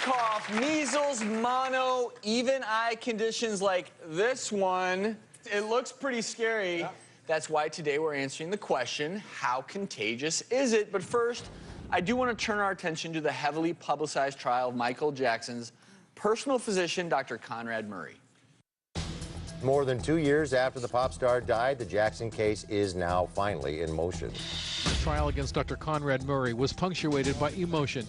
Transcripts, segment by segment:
cough, measles, mono, even eye conditions like this one. It looks pretty scary. Yeah. That's why today we're answering the question, how contagious is it? But first, I do want to turn our attention to the heavily publicized trial of Michael Jackson's personal physician, Dr. Conrad Murray. More than 2 years after the pop star died, the Jackson case is now finally in motion. The trial against Dr. Conrad Murray was punctuated by emotion.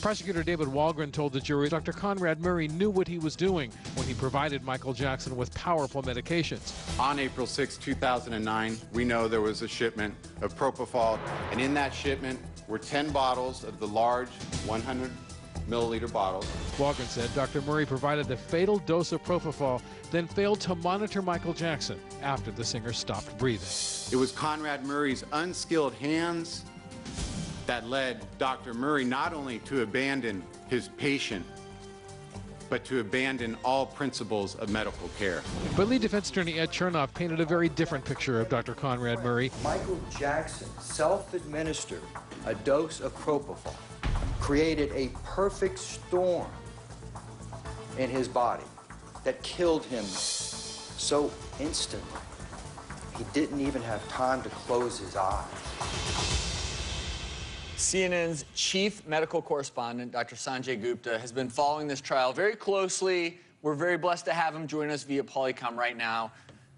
Prosecutor David Walgren told the jury Dr. Conrad Murray knew what he was doing when he provided Michael Jackson with powerful medications. On April 6, 2009, we know there was a shipment of propofol, and in that shipment were 10 bottles of the large 100-milliliter bottles. Walgren said Dr. Murray provided a fatal dose of propofol, then failed to monitor Michael Jackson after the singer stopped breathing. It was Conrad Murray's unskilled hands that led Dr. Murray not only to abandon his patient, but to abandon all principles of medical care. But lead defense attorney Ed Chernoff painted a very different picture of Dr. Conrad Murray. Michael Jackson self-administered a dose of propofol, created a perfect storm in his body that killed him so instantly. He didn't even have time to close his eyes. CNN's chief medical correspondent, Dr. Sanjay Gupta, has been following this trial very closely. We're very blessed to have him join us via Polycom right now.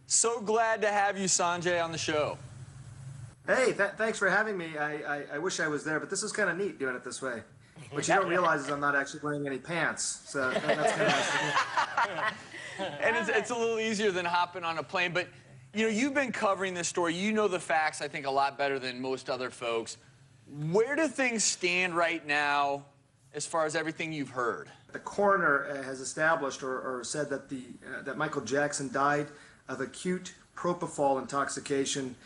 So glad to have you, Sanjay, on the show. Hey, thanks for having me. I wish I was there, but this is kind of neat doing it this way. What you don't realize is I'm not actually wearing any pants, so that's kind of nice. And it's a little easier than hopping on a plane, but you know, you've been covering this story. You know the facts, I think, a lot better than most other folks. Where do things stand right now as far as everything you've heard? The coroner has established or said that that Michael Jackson died of acute propofol intoxication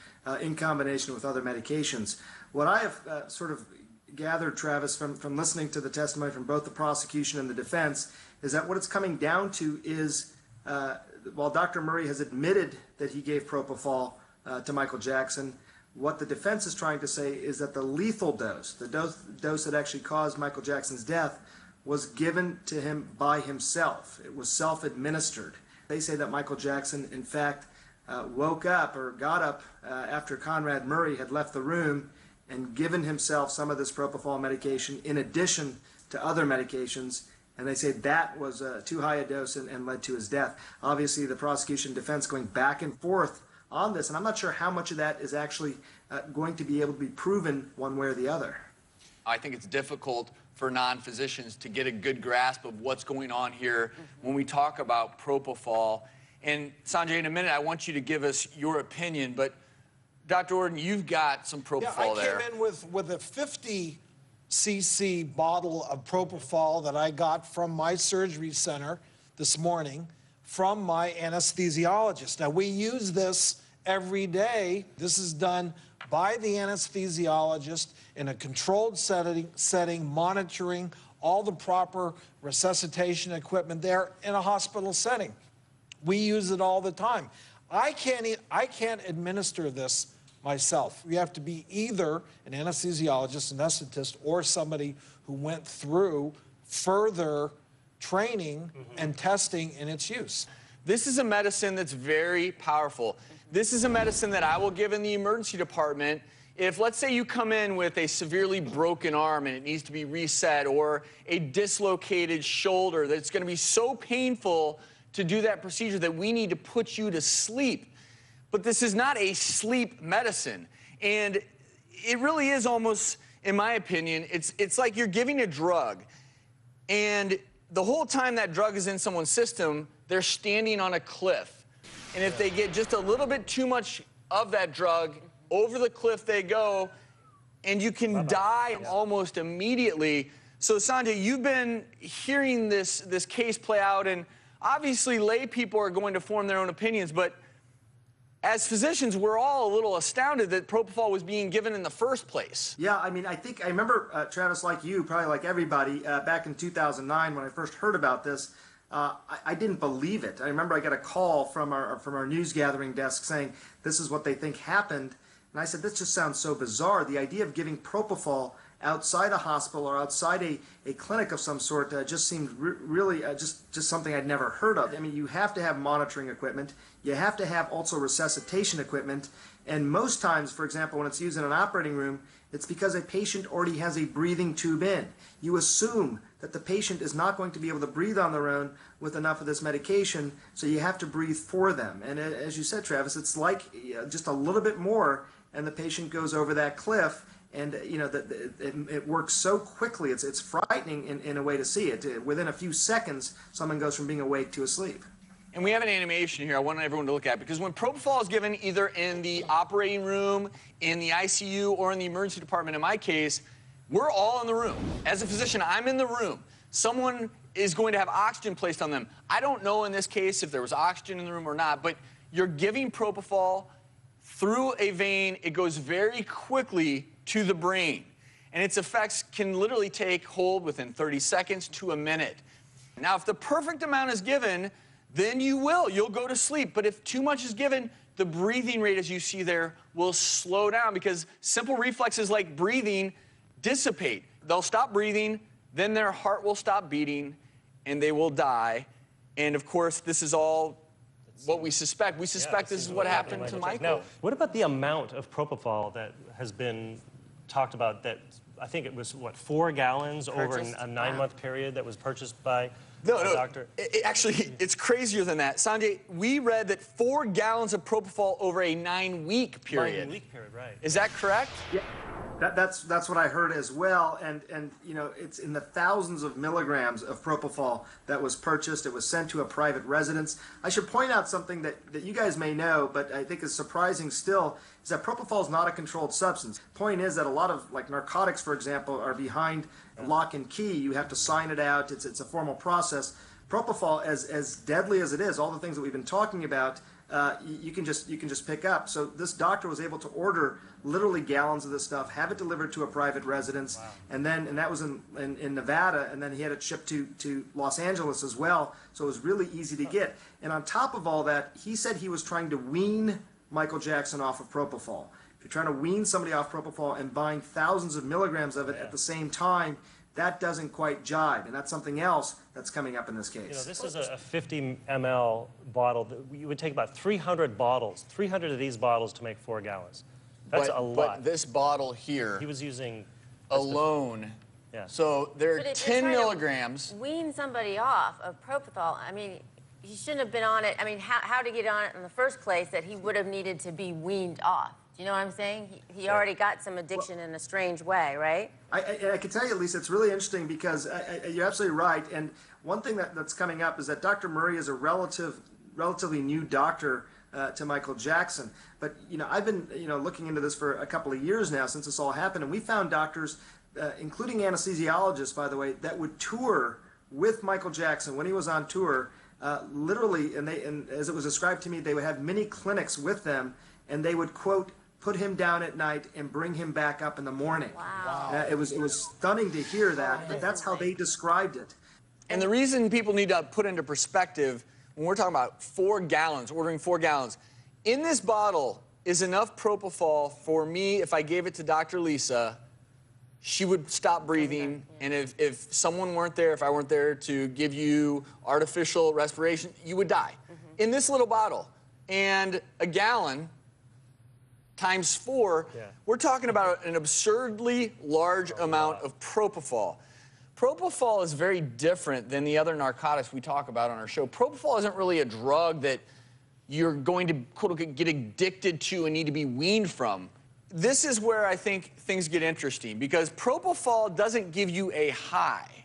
in combination with other medications. What I have sort of gathered, Travis, from listening to the testimony from both the prosecution and the defense, is that what it's coming down to is, while Dr. Murray has admitted that he gave propofol to Michael Jackson, what the defense is trying to say is that the lethal dose, the dose that actually caused Michael Jackson's death, was given to him by himself. It was self-administered. They say that Michael Jackson, in fact, woke up or got up after Conrad Murray had left the room and given himself some of this propofol medication in addition to other medications, and they say that was too high a dose and led to his death. Obviously, the prosecution and defense going back and forth on this, and I'm not sure how much of that is actually going to be able to be proven one way or the other. I think it's difficult for non-physicians to get a good grasp of what's going on here when we talk about propofol. And Sanjay, in a minute, I want you to give us your opinion, but Dr. Ordon, you've got some propofol there. I came in with a 50 cc bottle of propofol that I got from my surgery center this morning from my anesthesiologist. Now, we use this every day. This is done by the anesthesiologist in a controlled setting, monitoring all the proper resuscitation equipment there in a hospital setting. We use it all the time. I can't administer this myself. You have to be either an anesthesiologist, anesthetist, or somebody who went through further training and testing in its use. This is a medicine that's very powerful. This is a medicine that I will give in the emergency department if, let's say, you come in with a severely broken arm and it needs to be reset, or a dislocated shoulder that's going to be so painful to do that procedure that we need to put you to sleep. But this is not a sleep medicine. And it really is almost, in my opinion, it's like you're giving a drug, and the whole time that drug is in someone's system, they're standing on a cliff. And if they get just a little bit too much of that drug, over the cliff they go, and you can die almost immediately. So, Sanjay, you've been hearing this case play out, and obviously lay people are going to form their own opinions, but as physicians, we're all a little astounded that propofol was being given in the first place. Yeah, I mean, I remember, Travis, like you, probably like everybody, back in 2009 when I first heard about this, I didn't believe it. I remember I got a call from our news gathering desk saying this is what they think happened, and I said, this just sounds so bizarre. The idea of giving propofol outside a hospital or outside a clinic of some sort just seemed really just something I'd never heard of. I mean, you have to have monitoring equipment. You have to have also resuscitation equipment. And most times, for example, when it's used in an operating room, it's because a patient already has a breathing tube in. You assume that the patient is not going to be able to breathe on their own with enough of this medication, so you have to breathe for them. And as you said, Travis, it's like just a little bit more, and the patient goes over that cliff. And you know it works so quickly. It's frightening in a way to see it. Within a few seconds, someone goes from being awake to asleep. And we have an animation here I want everyone to look at, because when propofol is given either in the operating room, in the ICU, or in the emergency department, in my case, we're all in the room. As a physician, I'm in the room. Someone is going to have oxygen placed on them. I don't know in this case if there was oxygen in the room or not, but you're giving propofol through a vein. It goes very quickly to the brain, and its effects can literally take hold within 30 seconds to a minute. Now, if the perfect amount is given, then you'll go to sleep. But if too much is given, the breathing rate, as you see there, will slow down, because simple reflexes like breathing dissipate. They'll stop breathing, then their heart will stop beating, and they will die. And of course, this is all what we suspect. We suspect this is what happened to Michael. Now, what about the amount of propofol that has been talked about? That I think it was, what, 4 gallons over a 9-month period that was purchased by the doctor? Actually, it's crazier than that. Sanjay, we read that 4 gallons of propofol over a 9-week period. 9-week period, right. Is that correct? Yeah. That's what I heard as well, and you know, it's in the thousands of milligrams of propofol that was purchased. It was sent to a private residence. I should point out something that you guys may know, but I think is surprising still, is that propofol is not a controlled substance. Point is that a lot of, like, narcotics, for example, are behind lock and key. You have to sign it out. It's a formal process. Propofol, as deadly as it is, all the things that we've been talking about, you can just pick up. So this doctor was able to order literally gallons of this stuff, have it delivered to a private residence, and that was in Nevada, and then he had it shipped to Los Angeles as well. So it was really easy to get. And on top of all that, he said he was trying to wean Michael Jackson off of propofol. If you're trying to wean somebody off propofol and buying thousands of milligrams of it at the same time, that doesn't quite jibe, and that's something else that's coming up in this case. You know, this is a 50 ml bottle. You would take about 300 bottles, 300 of these bottles to make 4 gallons. That's a lot. But this bottle here, he was using alone. Yeah. So there are 10 milligrams. Wean somebody off of propofol. I mean, he shouldn't have been on it. I mean, how to get on it in the first place that he would have needed to be weaned off. Do you know what I'm saying? He already got some addiction in a strange way, right? I can tell you, Lisa, it's really interesting because you're absolutely right. And one thing that's coming up is that Dr. Murray is a relatively new doctor to Michael Jackson. But, you know, I've been, looking into this for a couple of years now since this all happened. And we found doctors, including anesthesiologists, by the way, that would tour with Michael Jackson when he was on tour, literally, and as it was described to me, they would have mini clinics with them, and they would, quote, put him down at night and bring him back up in the morning. Wow. It was stunning to hear that, but that's how they described it. And the reason people need to put into perspective, when we're talking about 4 gallons, ordering 4 gallons, in this bottle is enough propofol for me, if I gave it to Dr. Lisa, she would stop breathing, and if someone weren't there, if I weren't there to give you artificial respiration, you would die. In this little bottle. And a gallon times 4, we're talking about an absurdly large amount of propofol. Propofol is very different than the other narcotics we talk about on our show. Propofol isn't really a drug that you're going to, quote-unquote, get addicted to and need to be weaned from. This is where I think things get interesting, because propofol doesn't give you a high,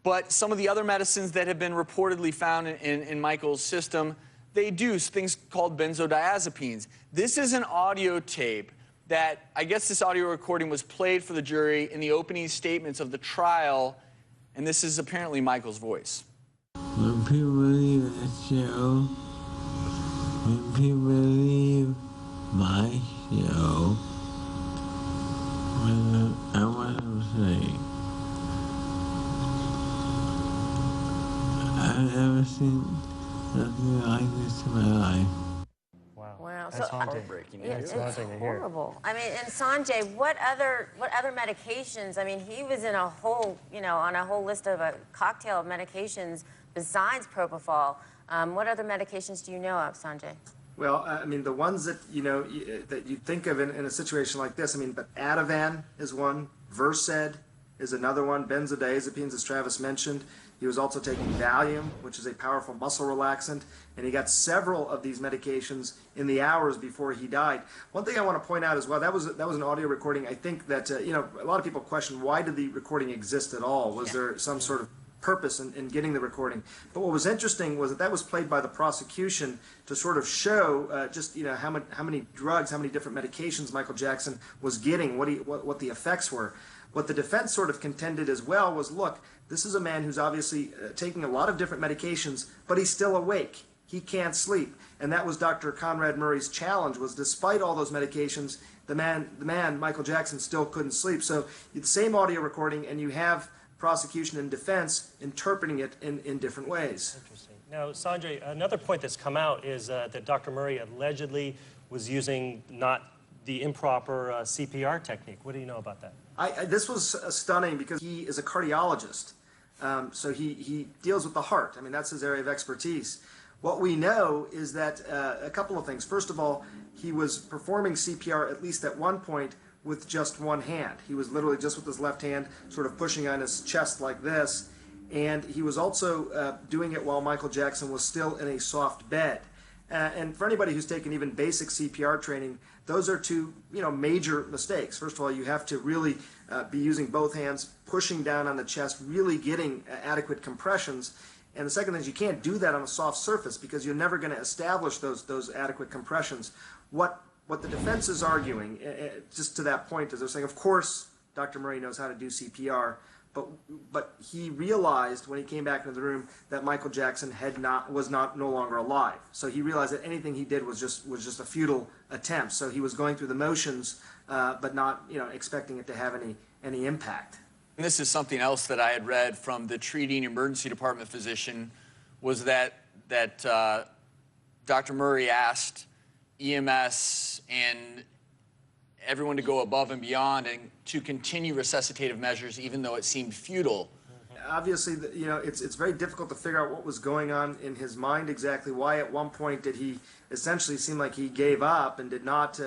but some of the other medicines that have been reportedly found in Michael's system, they do, things called benzodiazepines. This is an audio tape that, I guess this audio recording was played for the jury in the opening statements of the trial, and this is apparently Michael's voice. When people leave the show, when people leave my show, I want to say, I've never seen nothing like this in my life. Wow. Wow. So, That's haunting. Heartbreaking. yeah, It's it's haunting to hear. horrible. I mean, and Sanjay, what other medications? I mean, he was in a whole, on a whole list of a cocktail of medications besides propofol. What other medications do you know of, Sanjay? Well, I mean, the ones that that you think of in a situation like this. I mean, but Ativan is one. Versed is another one. Benzodiazepines, as Travis mentioned. He was also taking Valium, which is a powerful muscle relaxant, and he got several of these medications in the hours before he died. One thing I want to point out as well, that was an audio recording. I think that a lot of people question, why did the recording exist at all? Was there some sort of purpose in getting the recording? But what was interesting was that was played by the prosecution to sort of show how many drugs, how many different medications Michael Jackson was getting, what the effects were. What the defense sort of contended as well was, look, this is a man who's obviously taking a lot of different medications, but he's still awake. He can't sleep. And that was Dr. Conrad Murray's challenge, was despite all those medications, the man, Michael Jackson, still couldn't sleep. So the same audio recording, and you have prosecution and defense interpreting it in different ways. Interesting. Now, Sanjay, another point that's come out is that Dr. Murray allegedly was using not the improper CPR technique. What do you know about that? This was stunning because he is a cardiologist. So he deals with the heart. I mean, that's his area of expertise. What we know is that a couple of things. First of all, he was performing CPR at least at one point with just one hand. He was literally just with his left hand, sort of pushing on his chest like this. And he was also doing it while Michael Jackson was still in a soft bed. And for anybody who's taken even basic CPR training, those are two major mistakes. First of all, you have to really be using both hands, pushing down on the chest, really getting adequate compressions. And the second thing is you can't do that on a soft surface because you're never going to establish those adequate compressions. What the defense is arguing, just to that point, is they're saying, of course, Dr. Murray knows how to do CPR, but he realized when he came back into the room that Michael Jackson was no longer alive. So he realized that anything he did was just a futile attempt. So he was going through the motions, but not expecting it to have any impact. And this is something else that I had read from the treating emergency department physician, was that Dr. Murray asked EMS and everyone to go above and beyond and to continue resuscitative measures even though it seemed futile. Obviously, it's very difficult to figure out what was going on in his mind exactly. Why at one point did he essentially seem like he gave up and did not,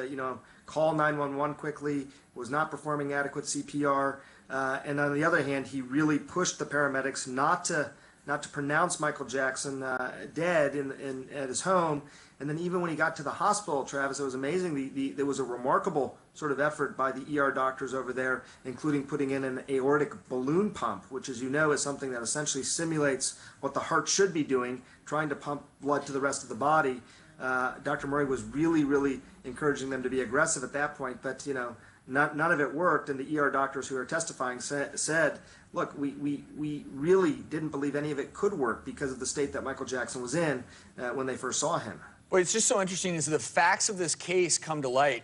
call 911 quickly, was not performing adequate CPR, and on the other hand, he really pushed the paramedics not to pronounce Michael Jackson dead at his home. And then even when he got to the hospital, Travis, it was amazing. There was a remarkable sort of effort by the ER doctors over there, including putting in an aortic balloon pump, which, as you know, is something that essentially simulates what the heart should be doing, trying to pump blood to the rest of the body. Dr. Murray was really, really encouraging them to be aggressive at that point, but none of it worked. And the ER doctors who are testifying said, look, we really didn't believe any of it could work because of the state that Michael Jackson was in when they first saw him. Well, it's just so interesting as the facts of this case come to light.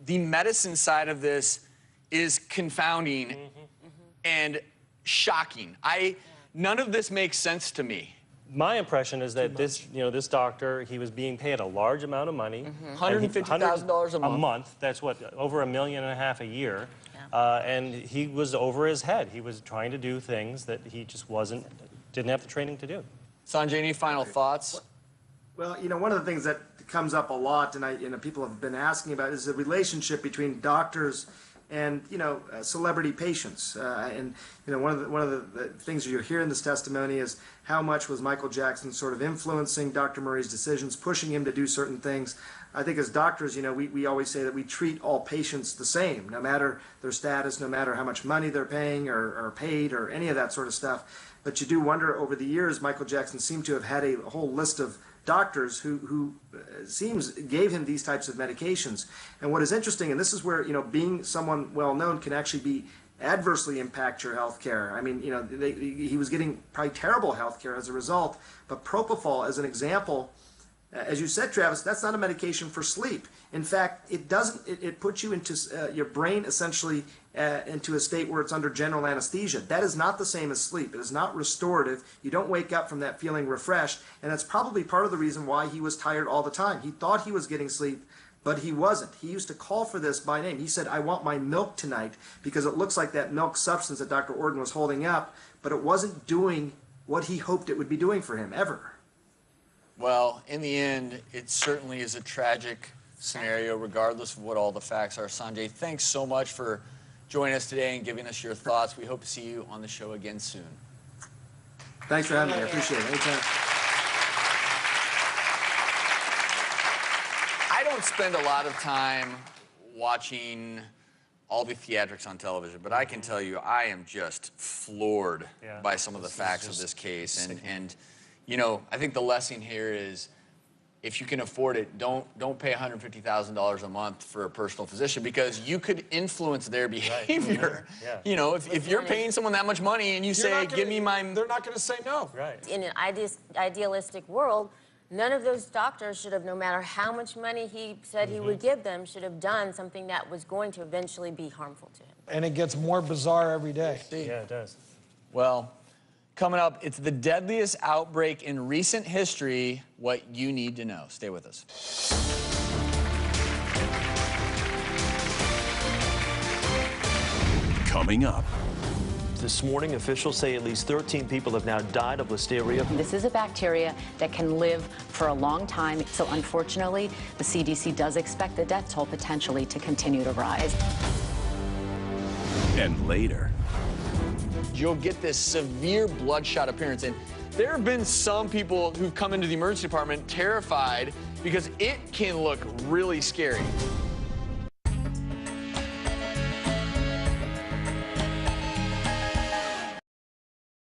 The medicine side of this is confounding and shocking. None of this makes sense to me. My impression is that this doctor, he was being paid a large amount of money. $150,000 a month. A month. That's what, over $1.5 million a year. And he was over his head. He was trying to do things that he just didn't have the training to do. Sanjay, any final thoughts? Well, one of the things that comes up a lot, and people have been asking about, is the relationship between doctors and celebrity patients. And one of the things you'll hear in this testimony is how much was Michael Jackson sort of influencing Dr. Murray's decisions, pushing him to do certain things. I think as doctors, we always say that we treat all patients the same, no matter their status, no matter how much money they're paying or paid or any of that sort of stuff. But you do wonder, over the years, Michael Jackson seemed to have had a whole list of doctors who gave him these types of medications. And what is interesting, and this is where being someone well known can actually adversely impact your health care. I mean, he was getting probably terrible health care as a result. But propofol, as an example, as you said, Travis, that's not a medication for sleep. In fact, it doesn't. It puts you into your brain essentially into a state where it's under general anesthesia. That is not the same as sleep. It is not restorative. You don't wake up from that feeling refreshed, and that's probably part of the reason why he was tired all the time. He thought he was getting sleep, but he wasn't. He used to call for this by name. He said, "I want my milk tonight," because it looks like that milk substance that Dr. Orton was holding up, but it wasn't doing what he hoped it would be doing for him, ever. Well, in the end, it certainly is a tragic scenario, regardless of what all the facts are. Sanjay, thanks so much for joining us today and giving us your thoughts. We hope to see you on the show again soon. Thanks for having me. I appreciate it. Anytime. I don't spend a lot of time watching all the theatrics on television, but I can tell you I am just floored by some of the facts of this case. And you know, I think the lesson here is, if you can afford it, don't pay $150,000 a month for a personal physician, because you could influence their behavior. Yeah. You know, if you're paying someone that much money and you say, "Give me my..." They're not going to say no. Right. In an idealistic world, none of those doctors should have, no matter how much money he said he would give them, should have done something that was going to eventually be harmful to him. And it gets more bizarre every day. Yeah, it does. Well, coming up, it's the deadliest outbreak in recent history, what you need to know. Stay with us. Coming up. This morning, officials say at least 13 people have now died of listeria. This is a bacteria that can live for a long time, so unfortunately, the CDC does expect the death toll potentially to continue to rise. And later, you'll get this severe bloodshot appearance. And there have been some people who've come into the emergency department terrified because it can look really scary.